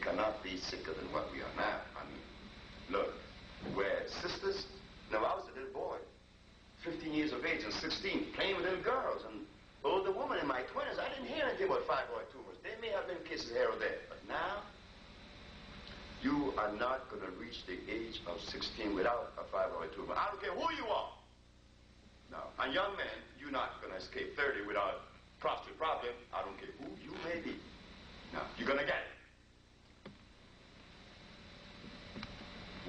cannot be sicker than what we are now. I mean, look, we're sisters. Now, I was a little boy, 15 years of age and 16, playing with little girls. And older woman in my 20s, I didn't hear anything about fibroid tumors. There may have been cases here or there. But now, you are not going to reach the age of 16 without a fibroid tumor. I don't care who you are. No. And young men, you're not going to escape 30 without a prostate problem. I don't care who you may be. No, you're going to get it.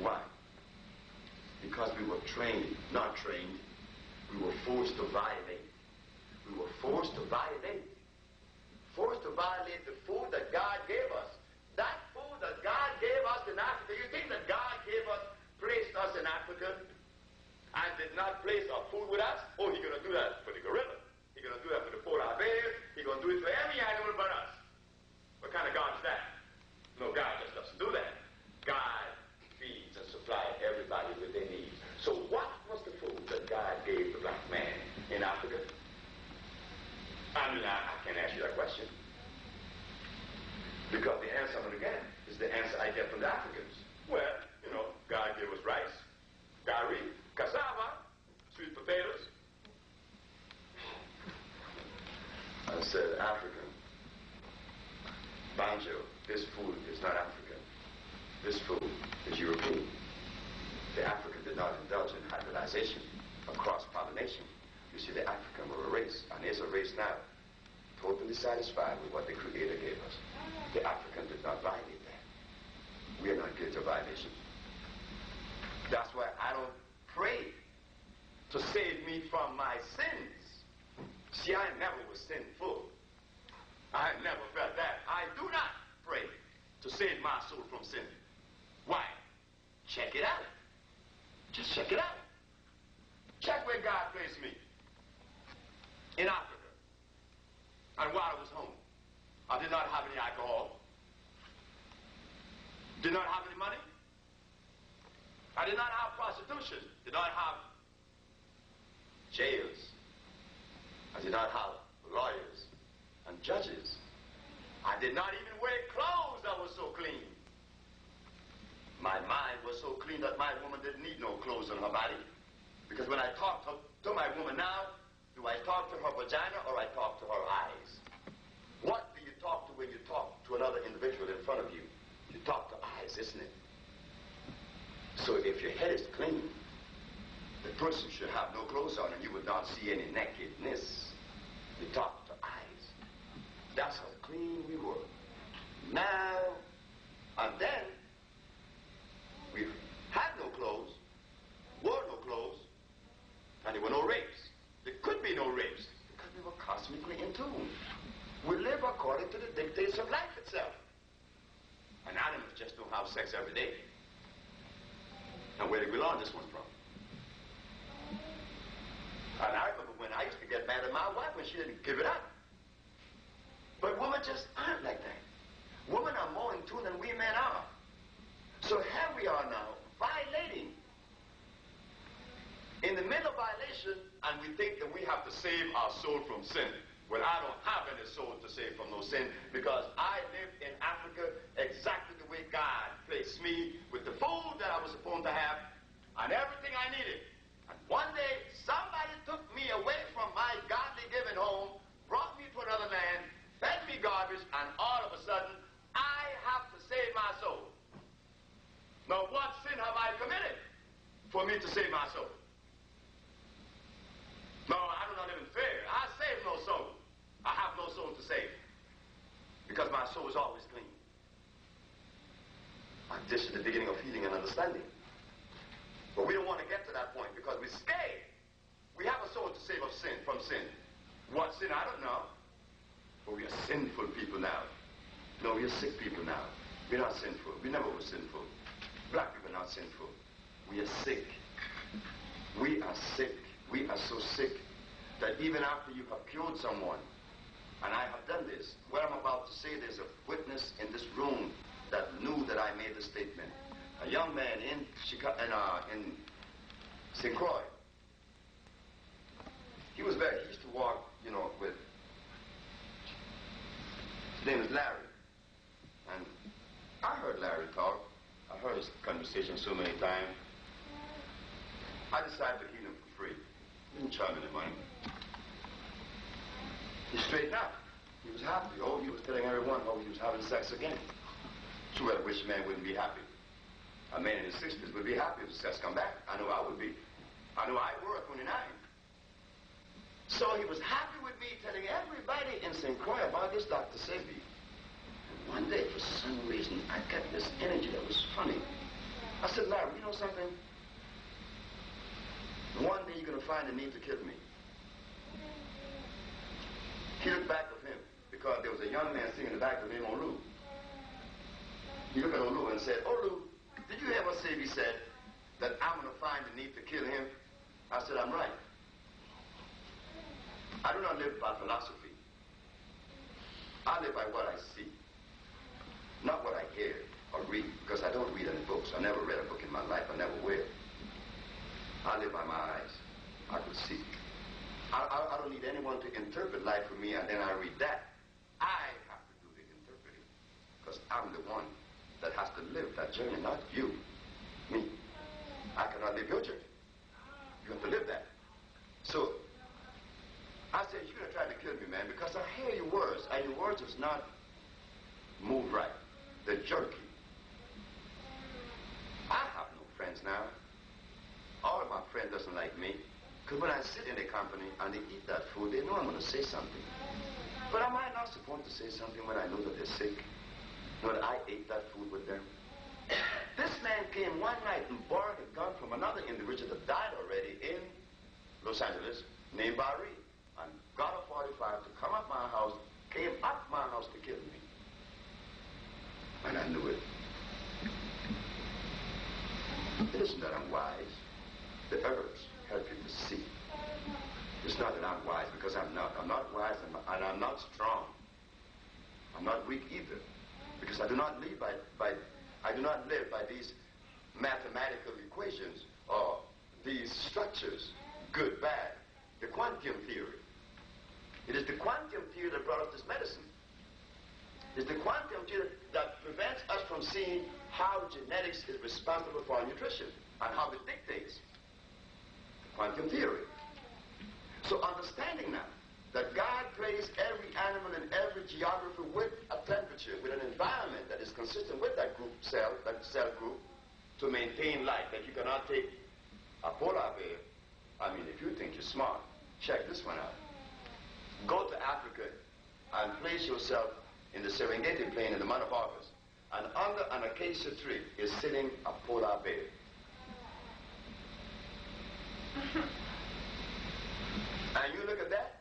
Why? Because we were trained, not trained. We were forced to violate. We were forced to violate. Forced to violate the food that God gave us. That food that God gave us in Africa. You think that God placed us in Africa and did not place our food with us? Oh, he's going to do that for the gorilla. He's going to do that for the polar bear. He's going to do it for every animal but us. What kind of God is that? No, God just doesn't do that. God feeds and supplies everybody with their needs. So what was the food that God gave the black man in Africa? I mean, I can't ask you that question. Because the answer, again, is the answer I get from the Africans. Well, you know, God gave us rice, gari, cassava, sweet potatoes. I said, African, banjo, this food is not African. This food is European. The African did not indulge in hybridization or cross-pollination. You see, the African were a race, and is a race now, totally satisfied with what the Creator gave us. The African did not violate that. We are not guilty of violation. That's why I don't pray to save me from my sins. See, I never was sinful. I never felt that. I do not pray to save my soul from sin. Why? Check it out. Just check it out. Check where God placed me. In Africa. And while I was home, I did not have any alcohol. Did not have any money. I did not have prostitution. Did not have jails. I did not have lawyers and judges. I did not even wear clothes that were so clean. My mind was so clean that my woman didn't need no clothes on her body. Because when I talk to my woman now, do I talk to her vagina or I talk to her eyes? What do you talk to when you talk to another individual in front of you? You talk to eyes, isn't it? So if your head is clean, the person should have no clothes on and you would not see any nakedness. You talk to eyes. That's how clean we were. Now, and then, we had no clothes, wore no clothes, and there were no rapes. There could be no rapes because we were cosmically in tune. We live according to the dictates of life itself. And animals just don't have sex every day. And where did we learn this one from? And I remember when I used to get mad at my wife when she didn't give it up. But women just aren't like that. Women are more in tune than we men are. So here we are now, violating. In the middle of violation, and we think that we have to save our soul from sin. Well, I don't have any soul to save from no sin because I lived in Africa exactly the way God placed me with the food that I was supposed to have and everything I needed. And one day, somebody took me away from my godly given home, brought me to another land, fed me garbage, and all of a sudden, I have to save my soul. Now, what sin have I committed for me to save my soul? No, I do not live in fear. I save no soul. I have no soul to save because my soul is always clean. And this is the beginning of healing and understanding. But we don't want to get to that point because we're scared. We have a soul to save of sin, from sin. What sin? I don't know. But we are sinful people now. No, we are sick people now. We're not sinful. We never were sinful. Black people are not sinful. We are sick. We are sick. We are so sick that even after you have cured someone, and I have done this, what I'm about to say, there's a witness in this room that knew that I made the statement. A young man in Chicago, in St. Croix. He used to walk, you know, with, his name is Larry. And I heard Larry talk. I heard his conversation so many times. I decided to heal him for free. Didn't charge me any money. He straightened out. He was happy. Oh, he was telling everyone how he was having sex again. True, I wish a man wouldn't be happy. A man in his 60s would be happy if the sex come back. I know I would be. I know I were at 29. So he was happy with me telling everybody in St. Croix about this Dr. Sebi. And one day, for some reason, I got this energy that was funny. I said, Larry, you know something? One day you're going to find the need to kill me. He looked back of him because there was a young man sitting in the back of him, Olu. He looked at Olu and said, Olu, did you hear what Sebi said? That I'm going to find the need to kill him? I said, I'm right. I do not live by philosophy. I live by what I see, not what I hear or read, because I don't read any books. I never read a book in my life. I never will. I live by my eyes. I could see. I don't need anyone to interpret life for me, and then I read that. I have to do the interpreting, because I'm the one that has to live that journey, not you, me. I cannot live your journey. You have to live that. So, I said, you're going to try to kill me, man, because I hear your words, and your words does not move right. They're jerky. I have no friends now. All of my friends doesn't like me, because when I sit in their company and they eat that food, they know I'm going to say something. But am I not supposed to say something when I know that they're sick? Know that I ate that food with them? This man came one night and borrowed a gun from another individual that died already in Los Angeles, named Barry, and got a 45 to come up my house, came up my house to kill me. And I knew it. It isn't that I'm wise. The herbs help you to see. It's not that I'm wise, because I'm not. I'm not wise, and I'm not strong. I'm not weak either, because I do not live by these mathematical equations or these structures, good, bad. The quantum theory. It is the quantum theory that brought us this medicine. It's the quantum theory that prevents us from seeing how genetics is responsible for our nutrition and how it dictates. Quantum theory. So understanding now that God placed every animal in every geography with a temperature, with an environment that is consistent with that group cell, that cell group, to maintain life, that you cannot take a polar bear. I mean, if you think you're smart, check this one out. Go to Africa and place yourself in the Serengeti plain in the month of August, and under an acacia tree is sitting a polar bear. And you look at that,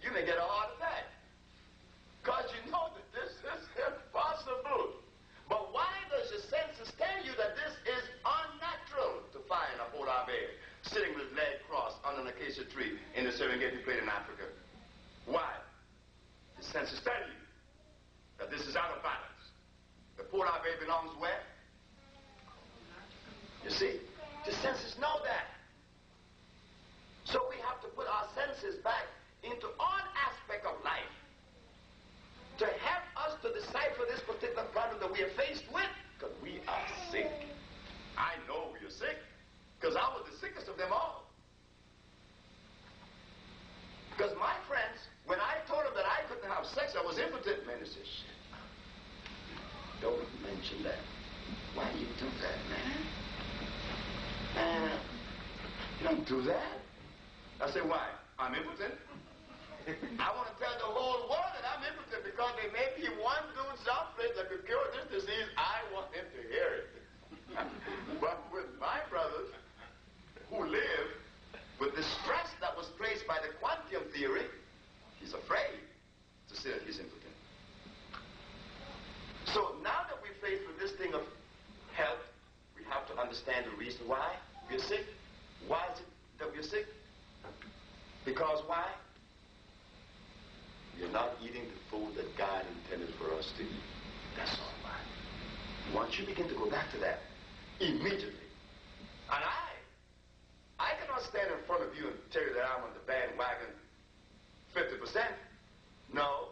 you may get a heart attack, because you know that this is impossible. But why does your senses tell you that this is unnatural to find a polar bear sitting with his leg crossed under an acacia tree in the Serengeti plain in Africa? Why? The senses tell you that this is out of balance. The polar bear belongs where? You see, the senses know that. So we have to put our senses back into all aspects of life to help us to decipher this particular problem that we are faced with, because we are sick. I know we are sick, because I was the sickest of them all. Because my friends, when I told them that I couldn't have sex, I was impotent, man, they said, shit, don't mention that. Why do you do that, man? You don't do that. I said, why? I'm impotent. I want to tell the whole world that I'm impotent, because there may be one dude someplace that could cure this disease. I want him to hear it. But with my brothers who live with the stress that was placed by the quantum theory, he's afraid to say that he's impotent. So now that we're faced with this thing of health, we have to understand the reason why we're sick. Why is it that we're sick? Because why? You're not eating the food that God intended for us to eat. That's all why. Once you begin to go back to that, immediately. And I cannot stand in front of you and tell you that I'm on the bandwagon 50%. No.